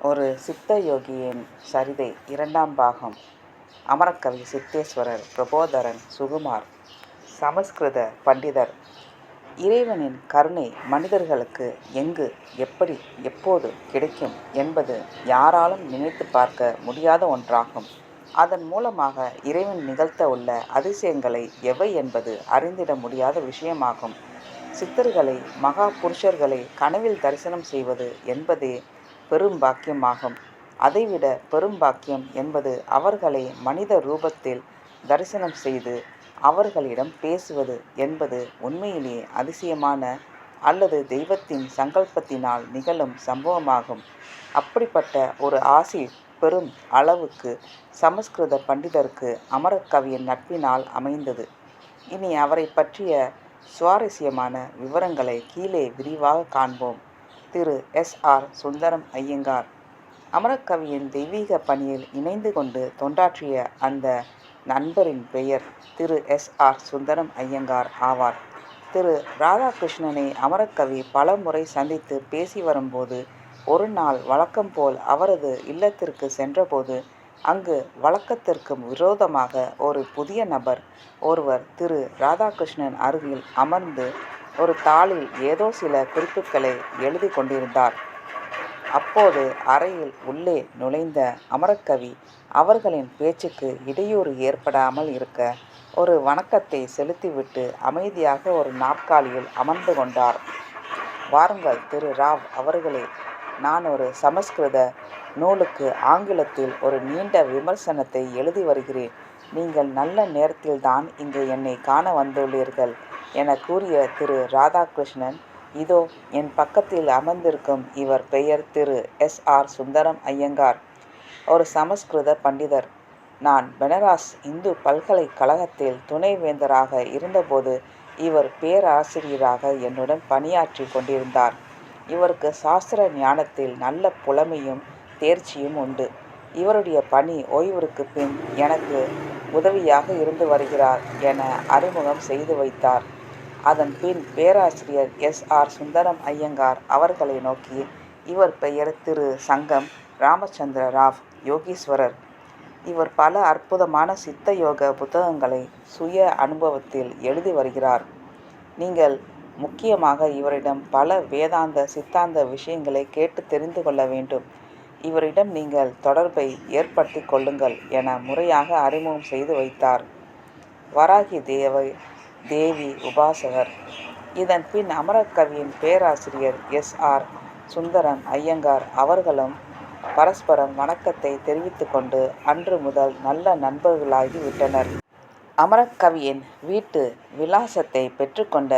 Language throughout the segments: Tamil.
ஒரு சித்த யோகியின் சரிதை இரண்டாம் பாகம். அமரக்கவி சித்தேஸ்வரர், பிரபோதரன், சுகுமார். சமஸ்கிருத பண்டிதர். இறைவனின் கருணை மனிதர்களுக்கு எங்கு, எப்படி, எப்போது கிடைக்கும் என்பது யாராலும் நினைத்து பார்க்க முடியாத ஒன்றாகும். அதன் மூலமாக இறைவன் நிகழ்த்த உள்ள அதிசயங்களை எவை என்பது அறிந்திட முடியாத விஷயமாகும். சித்தர்களை, மகா புருஷர்களை கனவில் தரிசனம் செய்வது என்பதே பெரும் பாக்கியமாகும். அதைவிட பெரும் பாக்கியம் என்பது அவர்களை மனித ரூபத்தில் தரிசனம் செய்து அவர்களிடம் பேசுவது என்பது உண்மையிலேயே அதிசயமான அல்லது தெய்வத்தின் சங்கல்பத்தினால் நிகழும் சம்பவமாகும். அப்படிப்பட்ட ஒரு ஆசி பெரும் அளவுக்கு சமஸ்கிருத பண்டிதருக்கு அமரக்கவியின் நட்பினால் அமைந்தது. இனி அவரை பற்றிய சுவாரஸ்யமான விவரங்களை கீழே விரிவாக காண்போம். திரு எஸ்.ஆர். சுந்தரம் ஐயங்கார். அமரக்கவியின் தெய்வீக பணியில் இணைந்து கொண்டு தொண்டாற்றிய அந்த நண்பரின் பெயர் திரு எஸ்.ஆர். சுந்தரம் ஐயங்கார் ஆவார். திரு ராதாகிருஷ்ணனை அமரக்கவி பல முறை சந்தித்து பேசி வரும்போது ஒரு நாள் வழக்கம் போல் அவரது இல்லத்திற்கு சென்றபோது அங்கு வழக்கத்திற்கு விரோதமாக ஒரு புதிய நபர் ஒருவர் திரு ராதாகிருஷ்ணன் அருகில் அமர்ந்து ஒரு தாளில் ஏதோ சில குறிப்புகளை எழுதி கொண்டிருந்தார். அப்போது அறையில் உள்ளே நுழைந்த அமரக்கவி அவர்களின் பேச்சுக்கு இடையூறு ஏற்படாமல் இருக்க ஒரு வணக்கத்தை செலுத்திவிட்டு அமைதியாக ஒரு நாற்காலியில் அமர்ந்து கொண்டார். வாருங்கள் திரு ராவ் அவர்களே, நான் ஒரு சமஸ்கிருத நூலுக்கு ஆங்கிலத்தில் ஒரு நீண்ட விமர்சனத்தை எழுதி வருகிறேன். நீங்கள் நல்ல நேரத்தில்தான் இங்கு என்னை காண வந்துள்ளீர்கள் என கூறிய திரு ராதாகிருஷ்ணன், இதோ என் பக்கத்தில் அமர்ந்திருக்கும் இவர் பெயர் திரு எஸ்.ஆர். சுந்தரம் ஐயங்கார், ஒரு சமஸ்கிருத பண்டிதர். நான் பெனாரஸ் இந்து பல்கலைக்கழகத்தில் துணைவேந்தராக இருந்தபோது இவர் பேராசிரியராக என்னுடன் பணியாற்றி கொண்டிருந்தார். இவருக்கு சாஸ்திர ஞானத்தில் நல்ல புலமையும் தேர்ச்சியும் உண்டு. இவருடைய பணி ஓய்விற்கு பின் எனக்கு உதவியாக இருந்து வருகிறார் என அறிமுகம் செய்து வைத்தார். அதன் பின் பேராசிரியர் எஸ்.ஆர். சுந்தரம் ஐயங்கார் அவர்களை நோக்கி, இவர் பெயர் திரு சங்கம் ராமச்சந்திர ராவ் யோகீஸ்வரர். இவர் பல அற்புதமான சித்த யோக புத்தகங்களை சுய அனுபவத்தில் எழுதி வருகிறார். நீங்கள் முக்கியமாக இவரிடம் பல வேதாந்த சித்தாந்த விஷயங்களை கேட்டு தெரிந்து கொள்ள வேண்டும். இவரிடம் நீங்கள் தொடர்பை ஏற்படுத்தி கொள்ளுங்கள் என முறையாக அறிமுகம் செய்து வைத்தார். வராகி தேவி உபாசகர். இதன் பின் அமரக்கவியின் பேராசிரியர் எஸ்.ஆர். சுந்தரம் ஐயங்கார் அவர்களும் பரஸ்பரம் வணக்கத்தை தெரிவித்து கொண்டு அன்று முதல் நல்ல நண்பர்களாகி விட்டனர். அமரக்கவியின் வீட்டு விலாசத்தை பெற்றுக்கொண்ட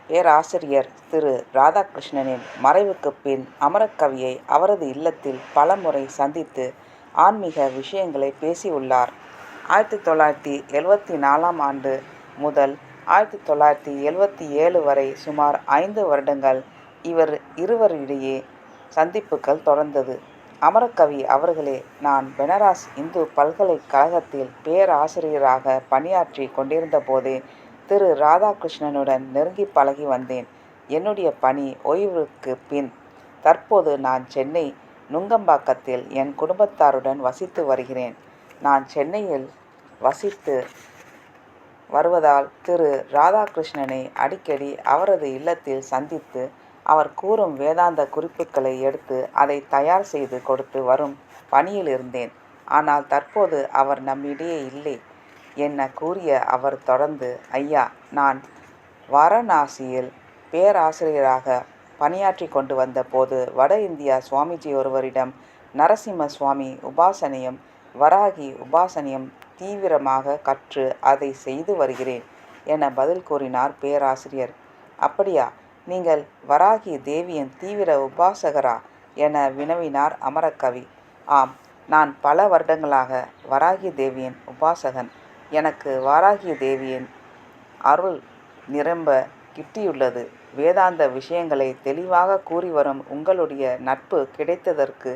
பேராசிரியர் திரு ராதாகிருஷ்ணனின் மறைவுக்கு பின் அமரக்கவியை அவரது இல்லத்தில் பலமுறை சந்தித்து ஆன்மீக விஷயங்களை பேசியுள்ளார். 1974 ஆண்டு முதல் 1977 வரை சுமார் 5 வருடங்கள் இவர் இருவரிடையே சந்திப்புகள் தொடர்ந்தது. அமரக்கவி அவர்களே, நான் பெனாரஸ் இந்து பல்கலைக்கழகத்தில் பேராசிரியராக பணியாற்றி கொண்டிருந்த போதே திரு ராதாகிருஷ்ணனுடன் நெருங்கி பழகி வந்தேன். என்னுடைய பணி ஓய்வுக்கு பின் தற்போது நான் சென்னை நுங்கம்பாக்கத்தில் என் குடும்பத்தாருடன் வசித்து வருகிறேன். நான் சென்னையில் வசித்து வருவதால் திரு ராதாகிருஷ்ணனை அடிக்கடி அவரது இல்லத்தில் சந்தித்து அவர் கூறும் வேதாந்த குறிப்புகளை எடுத்து அதை தயார் செய்து கொடுத்து வரும் பணியில் இருந்தேன். ஆனால் தற்போது அவர் நம்மிடையே இல்லை என்ன கூறிய அவர் தொடர்ந்து, ஐயா, நான் வாரணாசியில் பேராசிரியராக பணியாற்றி கொண்டு வந்த போது வட இந்தியா சுவாமிஜி ஒருவரிடம் நரசிம்ம சுவாமி உபாசனையும் வராகி உபாசனையும் தீவிரமாக கற்று அதை செய்து வருகிறேன் என பதில் கூறினார் பேராசிரியர். அப்படியா, நீங்கள் வராகி தேவியின் தீவிர உபாசகரா என வினவினார் அமரக்கவி. ஆம், நான் பல வருடங்களாக வராகி தேவியின் உபாசகன். எனக்கு வராகி தேவியின் அருள் நிரம்ப கிட்டியுள்ளது. வேதாந்த விஷயங்களை தெளிவாக கூறி வரும் உங்களுடைய நட்பு கிடைத்ததற்கு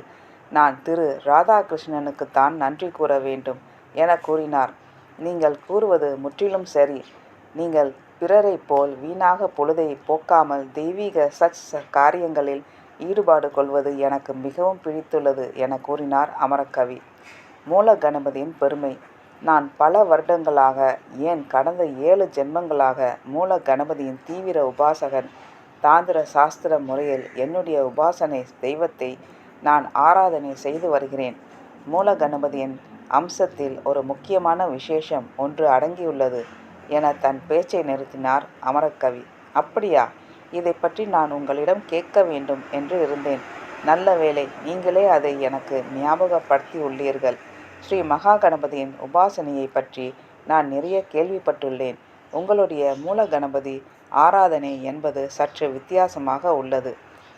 நான் திரு ராதாகிருஷ்ணனுக்குத்தான் நன்றி கூற வேண்டும் என கூறினார். நீங்கள் கூறுவது முற்றிலும் சரி. நீங்கள் பிறரை போல் வீணாக பொழுதை போக்காமல் தெய்வீக காரியங்களில் ஈடுபாடு கொள்வது எனக்கு மிகவும் பிடித்துள்ளது என கூறினார் அமரக்கவி. மூல கணபதியின் பெருமை. நான் பல வருடங்களாக, ஏன் கடந்த 7 ஜென்மங்களாக மூல கணபதியின் தீவிர உபாசகன். தாந்திர சாஸ்திர முறையில் என்னுடைய உபாசனை தெய்வத்தை நான் ஆராதனை செய்து வருகிறேன். மூல கணபதியின் அம்சத்தில் ஒரு முக்கியமான விசேஷம் ஒன்று அடங்கியுள்ளது என தன் பேச்சை நிறுத்தினார் அமரக்கவி. அப்படியா? இதை பற்றி நான் உங்களிடம் கேட்க வேண்டும் என்று இருந்தேன். நல்ல வேளை, நீங்களே அதை எனக்கு ஞாபகப்படுத்தி உள்ளீர்கள். ஸ்ரீ மகா கணபதியின் உபாசனையை பற்றி நான் நிறைய கேள்விப்பட்டுள்ளேன். உங்களுடைய மூல கணபதி ஆராதனை என்பது சற்று வித்தியாசமாக உள்ளது.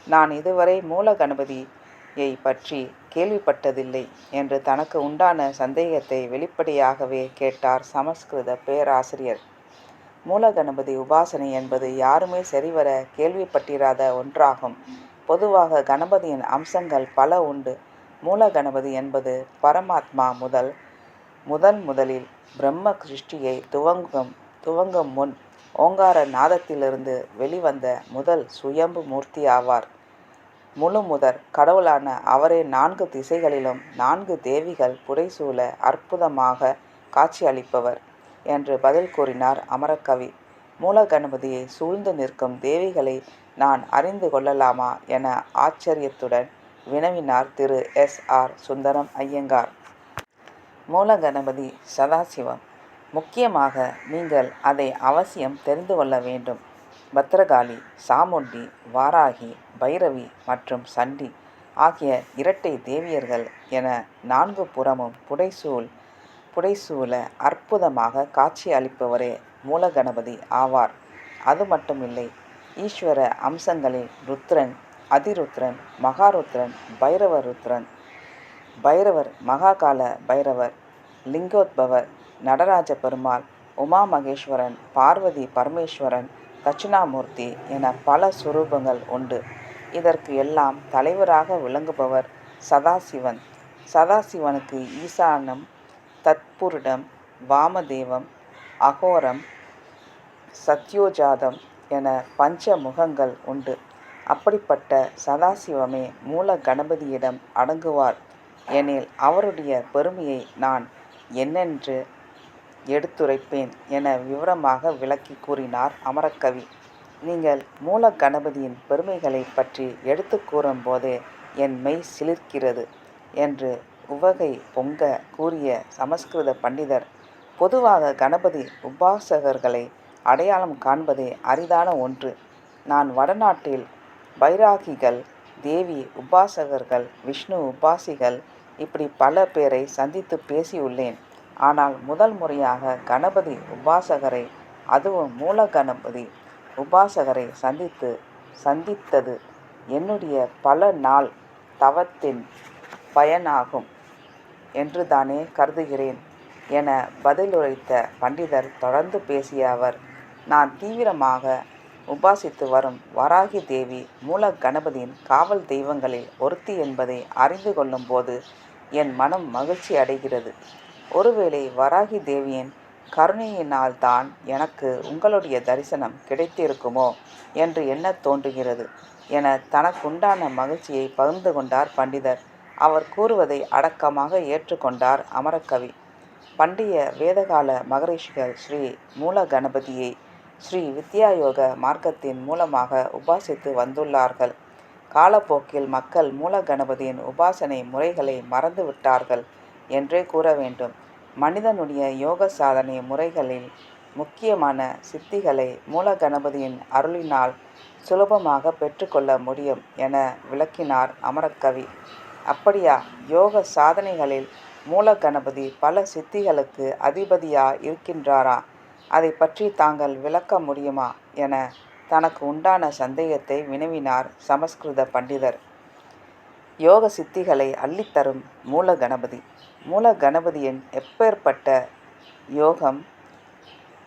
நான் இதுவரை மூல கணபதியை பற்றி கேள்விப்பட்டதில்லை என்று தனக்கு உண்டான சந்தேகத்தை வெளிப்படையாகவே கேட்டார் சமஸ்கிருத பேராசிரியர். மூல கணபதி உபாசனை என்பது யாருமே சரிவர கேள்விப்பட்டிராத ஒன்றாகும். பொதுவாக கணபதியின் அம்சங்கள் பல உண்டு. மூல கணபதி என்பது பரமாத்மா முதலில் பிரம்ம சிருஷ்டியை துவங்கும் முன் ஓங்கார நாதத்திலிருந்து வெளிவந்த முதல் சுயம்பு மூர்த்தி ஆவார். முழுமுதற் கடவுளான அவரே 4 திசைகளிலும் 4 தேவிகள் புடைசூழ அற்புதமாக காட்சியளிப்பவர் என்று பதில் கூறினார் அமரக்கவி. மூல கணபதியை சூழ்ந்து நிற்கும் தேவிகளை நான் அறிந்து கொள்ளலாமா என ஆச்சரியத்துடன் வினவினார் திரு S.R. சுந்தரம் ஐயங்கார். மூல கணபதி சதாசிவம். முக்கியமாக நீங்கள் அதை அவசியம் தெரிந்து கொள்ள வேண்டும். பத்ரகாளி, சாமுண்டி, வாராகி, பைரவி மற்றும் சண்டி ஆகிய இரட்டை தேவியர்கள் என 4 புறமும் புடைசூழ அற்புதமாக காட்சி அளிப்பவரே மூல கணபதி ஆவார். அது மட்டுமில்லை, ஈஸ்வர அம்சங்களில் ருத்ரன், அதிருத்ரன், மகாருத்ரன், பைரவர், மகாகால பைரவர், லிங்கோத்பவர், நடராஜ பெருமாள், உமா மகேஸ்வரன், பார்வதி பரமேஸ்வரன், தட்சிணாமூர்த்தி என பல சுரூபங்கள் உண்டு. இதற்கு எல்லாம் தலைவராக விளங்குபவர் சதாசிவன். சதாசிவனுக்கு ஈசானம், தத்புருடம், வாமதேவம், அகோரம், சத்யோஜாதம் என 5 முகங்கள் உண்டு. அப்படிப்பட்ட சதாசிவமே மூல கணபதியிடம் அடங்குவார் எனில் அவருடைய பெருமையை நான் என்னென்று எடுத்துரைப்பேன் என விவரமாக விளக்கி கூறினார் அமரக்கவி. நீங்கள் மூல கணபதியின் பெருமைகளை பற்றி எடுத்து கூறும்போதே என் மெய் சிலிர்க்கிறது என்று உவகை பொங்க கூறிய சமஸ்கிருத பண்டிதர், பொதுவாக கணபதி உபாசகர்களை அடையாளம் காண்பதே அரிதான ஒன்று. நான் வடநாட்டில் பைராகிகள், தேவி உபாசகர்கள், விஷ்ணு உபாசிகள் இப்படி பல பேரை சந்தித்து பேசியுள்ளேன். ஆனால் முதல் முறையாக கணபதி உபாசகரை, அதுவும் மூல கணபதி உபாசகரை சந்தித்தது என்னுடைய பல நாள் தவத்தின் பயனாகும் என்று தானே கருதுகிறேன் என பதிலுரைத்த பண்டிதர் தொடர்ந்து பேசிய அவர், நான் தீவிரமாக உபாசித்து வரும் வராகி தேவி மூல கணபதியின் காவல் தெய்வங்களில் ஒருத்தி என்பதை அறிந்து கொள்ளும் போது என் மனம் மகிழ்ச்சி அடைகிறது. ஒருவேளை வராகி தேவியின் கருணையினால்தான் எனக்கு உங்களுடைய தரிசனம் கிடைத்திருக்குமோ என்று எண்ணத் தோன்றுகிறது என தனக்குண்டான மகிழ்ச்சியை பகிர்ந்து கொண்டார் பண்டிதர். அவர் கூறுவதை அடக்கமாக ஏற்றுக்கொண்டார் அமரக்கவி. பண்டைய வேதகால மகரிஷிகள் ஸ்ரீ மூல கணபதியை ஸ்ரீ வித்யாயோக மார்க்கத்தின் மூலமாக உபாசித்து வந்துள்ளார்கள். காலப்போக்கில் மக்கள் மூல கணபதியின் உபாசனை முறைகளை மறந்துவிட்டார்கள் என்றே கூற வேண்டும். மனிதனுடைய யோக சாதனை முறைகளில் முக்கியமான சித்திகளை மூல கணபதியின் அருளினால் சுலபமாக பெற்றுக்கொள்ள முடியும் என விளக்கினார் அமரக்கவி. அப்படியா? யோக சாதனைகளில் மூல கணபதி பல சித்திகளுக்கு அதிபதியா இருக்கின்றாரா? அதை பற்றி தாங்கள் விளக்க முடியுமா என தனக்கு உண்டான சந்தேகத்தை வினவினார் சமஸ்கிருத பண்டிதர். யோக சித்திகளை அள்ளித்தரும் மூல கணபதி. மூல கணபதியின் எப்பேற்பட்ட யோகம்,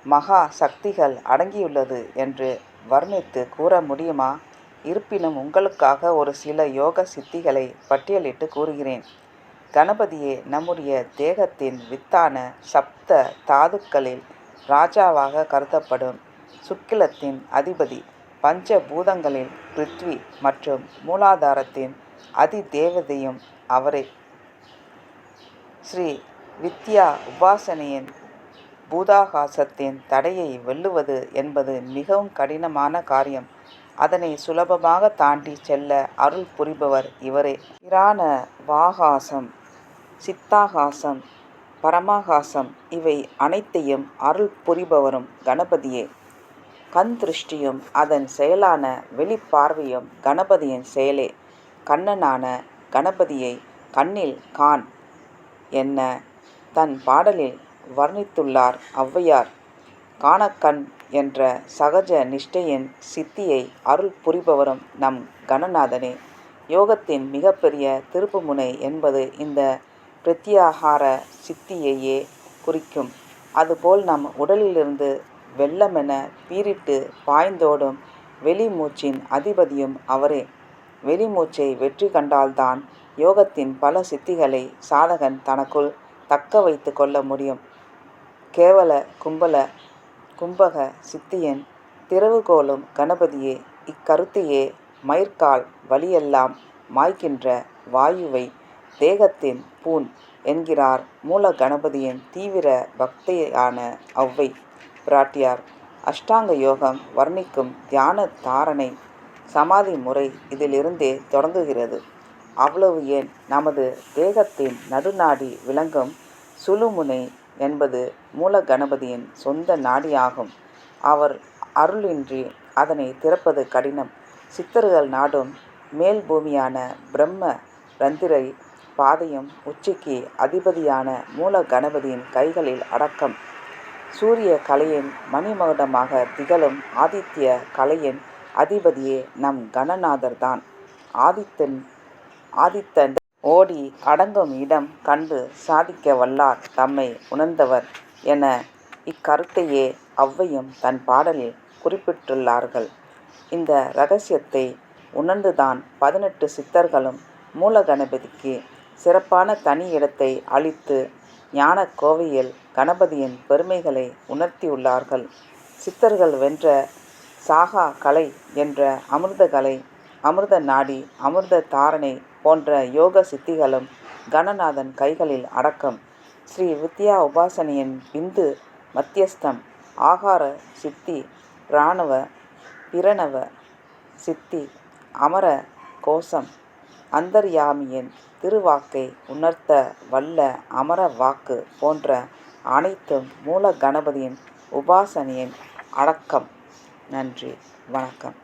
மகா சக்திகள் அடங்கியுள்ளது என்று வர்ணித்து கூற முடியுமா? இருப்பினும் உங்களுக்காக ஒரு சில யோக சித்திகளை பட்டியலிட்டு கூறுகிறேன். கணபதியே நம்முடைய தேகத்தின் வித்தான சப்த தாதுக்களில் ராஜாவாக கருதப்படும் சுக்கிலத்தின் அதிபதி. பஞ்ச பூதங்களில் பிருத்வி மற்றும் மூலாதாரத்தின் அதி தேவதையும் அவரே. ஸ்ரீ வித்யா உபாசனையின் பூதாகாசத்தின் தடையை வெல்லுவது என்பது மிகவும் கடினமான காரியம். அதனை சுலபமாக தாண்டி செல்ல அருள் புரிபவர் இவரே. பிராண வாகாசம், சித்தாகாசம், பரமாகாசம் இவை அனைத்தையும் அருள் புரிபவரும் கணபதியே. கண் திருஷ்டியும் அதன் செயலான வெளிப்பார்வையும் கணபதியின் செயலே. கண்ணனான கணபதியை கண்ணில் காண் என்ன தன் பாடலில் வர்ணித்துள்ளார் ஔவையார். காணக்கண் என்ற சகஜ நிஷ்டையின் சித்தியை அருள் புரிபவரும் நம் கணநாதனே. யோகத்தின் மிகப்பெரிய திருப்புமுனை என்பது இந்த பிரத்யாகார சித்தியையே குறிக்கும். அதுபோல் நம் உடலிலிருந்து வெள்ளமென பீரிட்டு பாய்ந்தோடும் வெளிமூச்சின் அதிபதியும் அவரே. வெளிமூச்சை வெற்றி கண்டால்தான் யோகத்தின் பல சித்திகளை சாதகன் தனக்குள் தக்க வைத்து கொள்ள முடியும். கேவல கும்பக சித்தியின் திறவுகோலும் கணபதியே. இக்கருத்தையே மயிர்கால் வலியெல்லாம் மாய்க்கின்ற வாயுவை தேகத்தின் பூண் என்கிறார் மூல கணபதியின் தீவிர பக்தியான ஔவை பிராட்டியார். அஷ்டாங்க யோகம் வர்ணிக்கும் தியான தாரணை சமாதி முறை இதிலிருந்தே தொடங்குகிறது. அவ்வளவு ஏன், நமது தேகத்தின் நடுநாடி விளங்கும் சுழுமுனை என்பது மூல கணபதியின் சொந்த நாடியாகும். அவர் அருளின்றி அதனை திறப்பது கடினம். சித்தர்கள் நாடும் மேல் பூமியான பிரம்ம ரந்திரை பாதையும் உச்சிக்கு அதிபதியான மூல கணபதியின் கைகளில் அடக்கம். சூரிய கலையின் மணிமகுடமாக திகழும் ஆதித்ய கலையின் அதிபதியே நம் கணநாதர்தான். ஆதித்தன் ஓடி அடங்கும் இடம் கண்டு சாதிக்க வல்லார் தம்மை உணர்ந்தவர் என இக்கருத்தையே ஔவையும் தன் பாடலில் குறிப்பிட்டுள்ளார்கள். இந்த இரகசியத்தை உணர்ந்துதான் 18 சித்தர்களும் மூல கணபதிக்கு சிறப்பான தனி இடத்தை அளித்து ஞான கோவையில் கணபதியின் பெருமைகளை உணர்த்தியுள்ளார்கள். சித்தர்கள் வென்ற சாகா கலை என்ற அமிர்த கலை, அமிர்த நாடி, அமிர்த தாரணை போன்ற யோக சித்திகளும் கணநாதன் கைகளில் அடக்கம். ஸ்ரீ வித்யா உபாசனையின் பிந்து மத்தியஸ்தம், ஆகார சித்தி, பிரணவ சித்தி, அமர கோஷம், அந்தர்யாமியின் திருவாக்கை உணர்த்த வல்ல அமர வாக்கு போன்ற அனைத்தும் மூல கணபதியின் உபாசனையின் அடக்கம். நன்றி, வணக்கம்.